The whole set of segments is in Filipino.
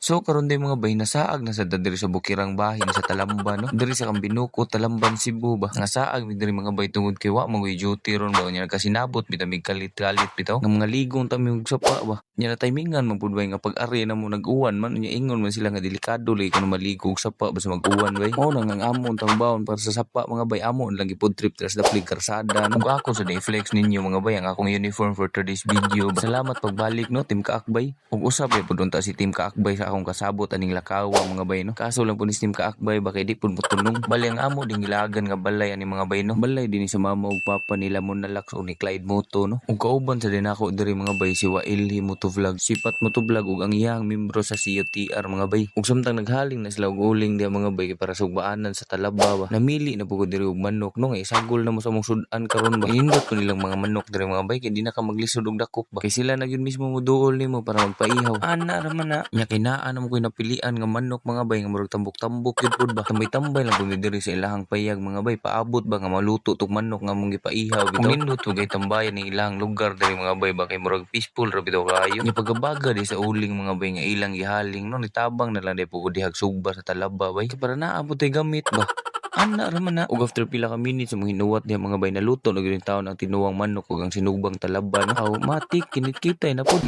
So karon day mga bay nasaag na sa diri sa Bukirang Bahin sa Talamba no. Diri sa Kambinuko, Talamban, Cebu ba. Nasaag mi diri mga bay tungod kay wa mangoy duty ron ba nya kasinabot bitamig kalit-kalit bitaw. Ng mga ligong tamig sapa ba. Nya na timingan man pud bay nga pag-ari na mo nag-uwan man nya ingon man sila nga delikado lay kuno maligo og sapa basta mag-uwan bay. Mao nang ang amon tang baon para sa sapa mga bay amon lang gipod trip tas daplig karsada. Ug ako sa flex ninyo mga bay ang akong uniform for today's video. Salamat pagbalik no Team Kaakbay. Ug usab ay pud unta si Team Kaakbay sa akong kasabot aning lakawa mga bay no. Kaso lang po ni Team Kaakbay ba kay di pud mutulong. Bali ang amo ding gilagan nga balay ani mga bay no. Balay din ni sa mama ug papa nila mo nalaks o ni Clyde Moto no. Ug kauban sa din ako diri mga bay si Wailhi Motovlog, Sipat Motovlog ug ang iyang membro sa COTR mga bay. Ug samtang naghaling na sila og uling dia mga bay para sa ugbaanan sa Talaba ba. Namili na pugod diri og manok no nga isagol na mo sa mong sudan karon ba. Inindot ko nilang mga manok diri mga bay kay di na ka maglisod og dakop ba. Kay sila na gyud mismo moduol nimo para magpaihaw. Ana ra man na. Nya kinaan mo koy napilian nga manok mga bay nga murag tambok-tambok gyud pud ba. Tambay-tambay lang pud diri sa ilahang payag mga bay paabot ba nga maluto tog manok nga mong gipaihaw bitaw. Kung nindot ug tambayan ni ilahang lugar diri mga bay ba kay murag peaceful ra bitaw kaayo. Nya pagkabaga di sa uling mga bay nga ilang gihaling no nitabang na lang di pugod dihag sugba sa Talaba bay. Kay para naabot tay gamit ba. Ana ra man na. Ug after pila ka minutes mo hinuwat diha mga bay naluto na gyud taon ang tinuwang manok ug ang sinugbang Talaba no. Aw matik kinit-kitay na pud.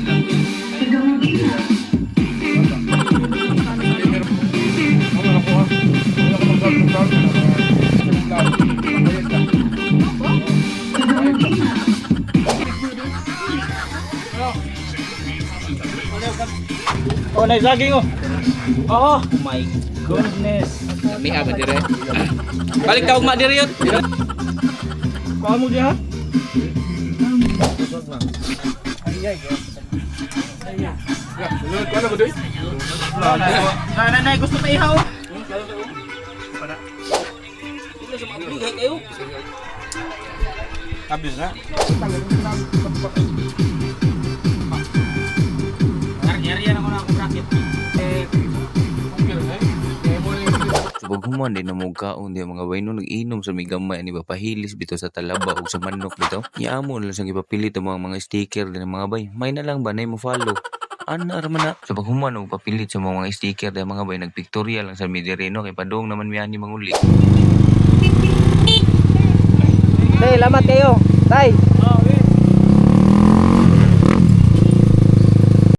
Oh, nice saging oh. Oh my goodness. Kami apa dire? Balik tawag mak dire yun. Kuha mo diha? Nanay gusto pa ihaw. Ito sa mga bigay kayo. Habis na. Yari-yari ako na akong bracket. Subag human din na mong kaon di mga bay no nag-inom sa migamay ani ba pahilis bitaw sa Talaba ug sa manok bitaw. Iamo na lang sang ipapilit ang mga sticker din mga bay. May na lang ba nay mo follow. Ana ra man na. Subag human og papilit sa mga sticker di mga bay nagpictorial lang sa Midireno kay padung naman mi ani manguli. Tay, lamat kayo. Tay.